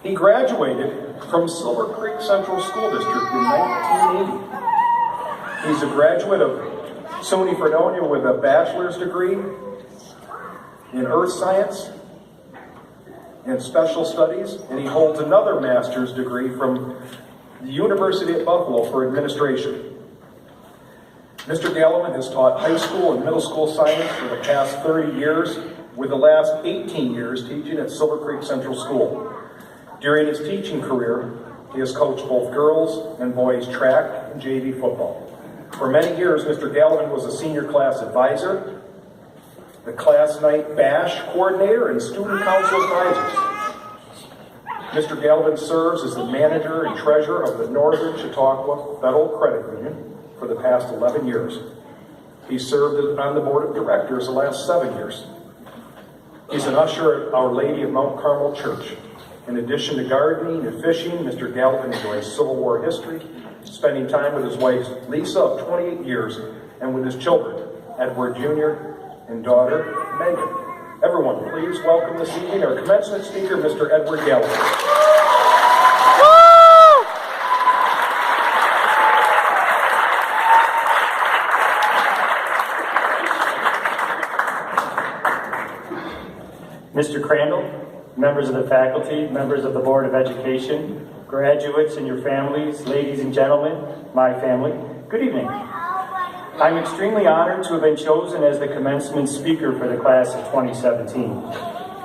He graduated from Silver Creek Central School District in 1980. He's a graduate of SUNY Fredonia with a bachelor's degree in earth science and special studies, and he holds another master's degree from the University at Buffalo for administration. Mr. Gallivan has taught high school and middle school science for the past 30 years, with the last 18 years teaching at Silver Creek Central School. During his teaching career, he has coached both girls and boys track and JV football. For many years, Mr. Gallivan was a senior class advisor, the class night bash coordinator, and student council advisor. Mr. Gallivan serves as the manager and treasurer of the Northern Chautauqua Federal Credit Union for the past 11 years. He served on the board of directors the last 7 years. He's an usher at Our Lady of Mount Carmel Church. In addition to gardening and fishing, Mr. Gallivan enjoys Civil War history, spending time with his wife Lisa of 28 years, and with his children, Edward Jr. and daughter Megan. Everyone, please welcome this evening our commencement speaker, Mr. Edward Gallivan. Mr. Crandall, members of the faculty, members of the Board of Education, graduates and your families, ladies and gentlemen, my family, good evening. I'm extremely honored to have been chosen as the commencement speaker for the class of 2017.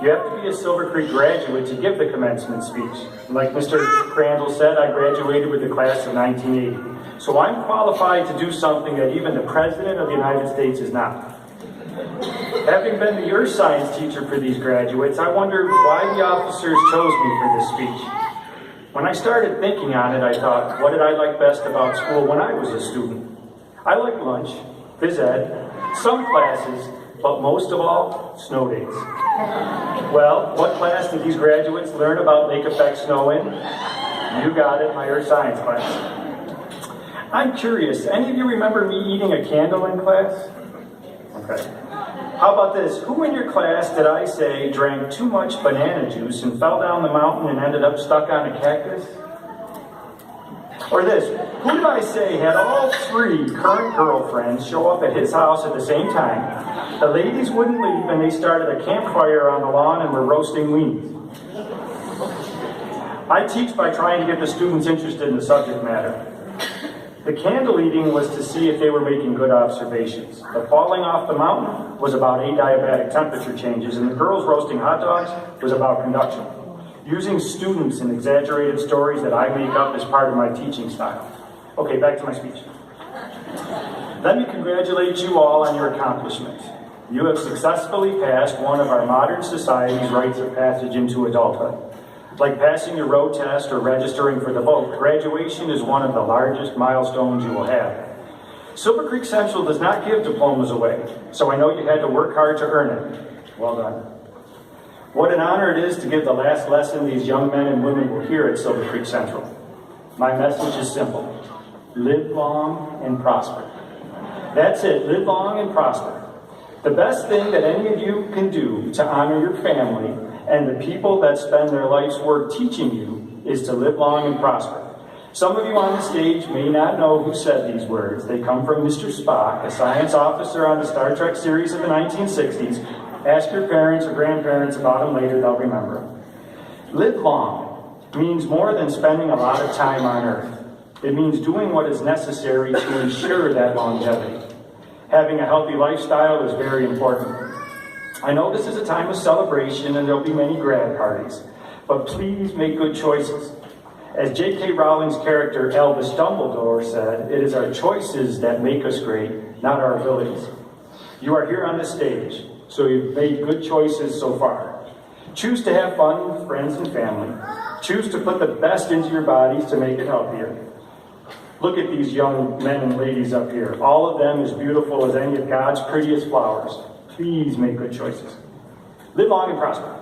You have to be a Silver Creek graduate to give the commencement speech. Like Mr. Crandall said, I graduated with the class of 1980. So I'm qualified to do something that even the President of the United States is not. Having been the earth science teacher for these graduates, I wonder why the officers chose me for this speech. When I started thinking on it, I thought, what did I like best about school when I was a student? I liked lunch, phys ed, some classes, but most of all, snow days. Well, what class did these graduates learn about lake effect snow in? You got it, my earth science class. I'm curious, any of you remember me eating a candle in class? Okay. How about this? Who in your class did I say drank too much banana juice and fell down the mountain and ended up stuck on a cactus? Or this, who did I say had all 3 current girlfriends show up at his house at the same time? The ladies wouldn't leave and they started a campfire on the lawn and were roasting weenies. I teach by trying to get the students interested in the subject matter. The candle eating was to see if they were making good observations. The falling off the mountain was about adiabatic temperature changes, and the girls roasting hot dogs was about conduction. Using students and exaggerated stories that I make up as part of my teaching style. Okay, back to my speech. Let me congratulate you all on your accomplishment. You have successfully passed one of our modern society's rites of passage into adulthood. Like passing your road test or registering for the vote, graduation is one of the largest milestones you will have. Silver Creek Central does not give diplomas away, so I know you had to work hard to earn it. Well done. What an honor it is to give the last lesson these young men and women will hear at Silver Creek Central. My message is simple. Live long and prosper. That's it, live long and prosper. The best thing that any of you can do to honor your family and the people that spend their life's work teaching you is to live long and prosper. Some of you on the stage may not know who said these words. They come from Mr. Spock, a science officer on the Star Trek series of the 1960s. Ask your parents or grandparents about him later, they'll remember. Live long means more than spending a lot of time on Earth. It means doing what is necessary to ensure that longevity. Having a healthy lifestyle is very important. I know this is a time of celebration and there'll be many grad parties, but please make good choices. As J.K. Rowling's character Albus Dumbledore said, it is our choices that make us great, not our abilities. You are here on this stage, so you've made good choices so far. Choose to have fun with friends and family. Choose to put the best into your bodies to make it healthier. Look at these young men and ladies up here. All of them as beautiful as any of God's prettiest flowers. Please make good choices. Live long and prosper.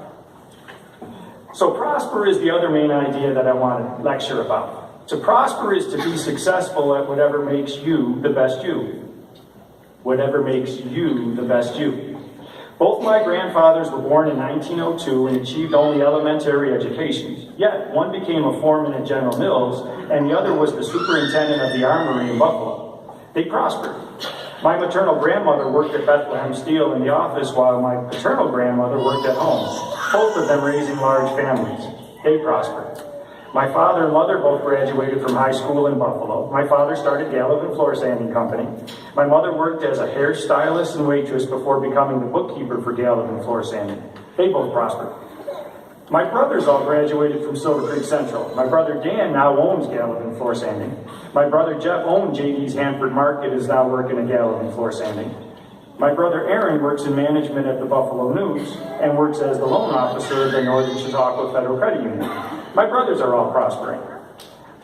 So prosper is the other main idea that I want to lecture about. To prosper is to be successful at whatever makes you the best you. Whatever makes you the best you. Both my grandfathers were born in 1902 and achieved only elementary educations. Yet, one became a foreman at General Mills, and the other was the superintendent of the armory in Buffalo. They prospered. My maternal grandmother worked at Bethlehem Steel in the office while my paternal grandmother worked at home, both of them raising large families. They prospered. My father and mother both graduated from high school in Buffalo. My father started Gallivan Floor Sanding Company. My mother worked as a hairstylist and waitress before becoming the bookkeeper for Gallivan Floor Sanding. They both prospered. My brothers all graduated from Silver Creek Central. My brother Dan now owns Gallivan Floor Sanding. My brother Jeff owned JD's Hanford Market, is now working at Gallivan Floor Sanding. My brother Aaron works in management at the Buffalo News and works as the loan officer at the Northern Chautauqua Federal Credit Union. My brothers are all prospering.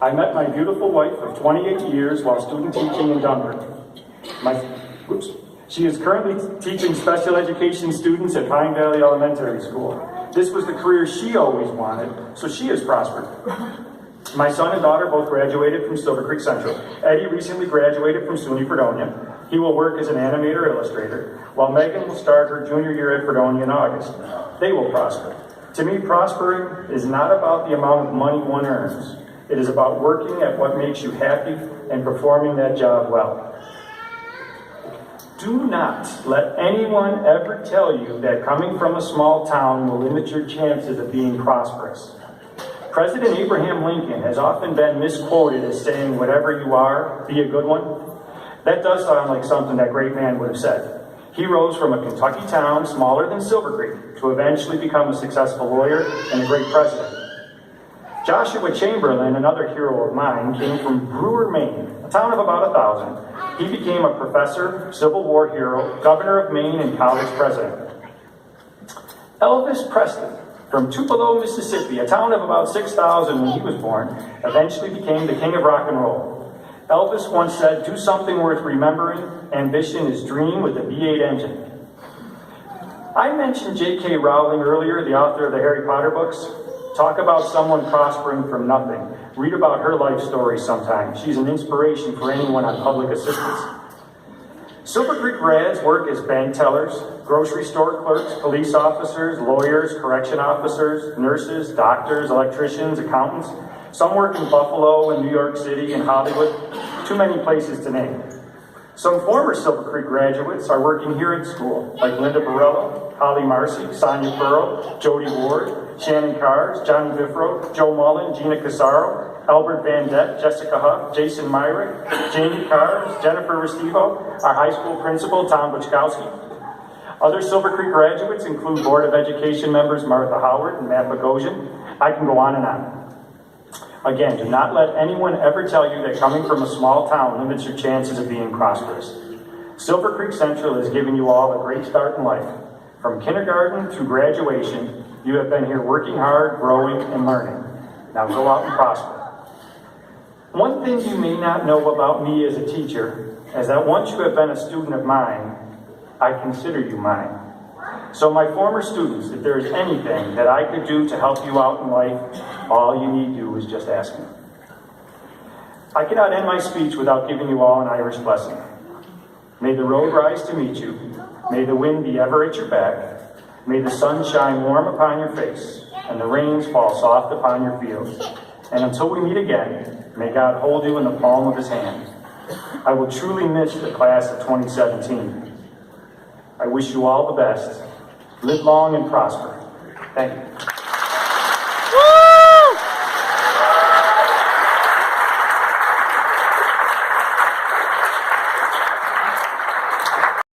I met my beautiful wife of 28 years while student teaching in Denver. She is currently teaching special education students at Pine Valley Elementary School. This was the career she always wanted, so she has prospered. My son and daughter both graduated from Silver Creek Central. Eddie recently graduated from SUNY Fredonia. He will work as an animator illustrator, while Megan will start her junior year at Fredonia in August. They will prosper. To me, prospering is not about the amount of money one earns. It is about working at what makes you happy and performing that job well. Do not let anyone ever tell you that coming from a small town will limit your chances of being prosperous. President Abraham Lincoln has often been misquoted as saying, "Whatever you are, be a good one." That does sound like something that great man would have said. He rose from a Kentucky town smaller than Silver Creek to eventually become a successful lawyer and a great president. Joshua Chamberlain, another hero of mine, came from Brewer, Maine, a town of about 1,000. He became a professor, Civil War hero, governor of Maine, and college president. Elvis Presley, from Tupelo, Mississippi, a town of about 6,000 when he was born, eventually became the king of rock and roll. Elvis once said, "Do something worth remembering. Ambition is dream with a V8 engine." I mentioned J.K. Rowling earlier, the author of the Harry Potter books. Talk about someone prospering from nothing. Read about her life story sometime. She's an inspiration for anyone on public assistance. Silver Creek grads work as bank tellers, grocery store clerks, police officers, lawyers, correction officers, nurses, doctors, electricians, accountants. Some work in Buffalo and New York City and Hollywood. Too many places to name. Some former Silver Creek graduates are working here at school, like Linda Borello, Holly Marcy, Sonia Furrow, Jody Ward, Shannon Cars, Johnny Biffro, Joe Mullen, Gina Casaro, Albert Van Dett, Jessica Huff, Jason Myrick, Jamie Cars, Jennifer Restivo, our high school principal, Tom Buchkowski. Other Silver Creek graduates include Board of Education members Martha Howard and Matt Bogosian. I can go on and on. Again, do not let anyone ever tell you that coming from a small town limits your chances of being prosperous. Silver Creek Central has given you all a great start in life. From kindergarten through graduation, you have been here working hard, growing, and learning. Now go out and prosper. One thing you may not know about me as a teacher is that once you have been a student of mine, I consider you mine. So my former students, if there is anything that I could do to help you out in life, all you need to do is just ask me. I cannot end my speech without giving you all an Irish blessing. May the road rise to meet you. May the wind be ever at your back. May the sun shine warm upon your face, and the rains fall soft upon your fields. And until we meet again, may God hold you in the palm of his hand. I will truly miss the class of 2017. I wish you all the best. Live long and prosper. Thank you.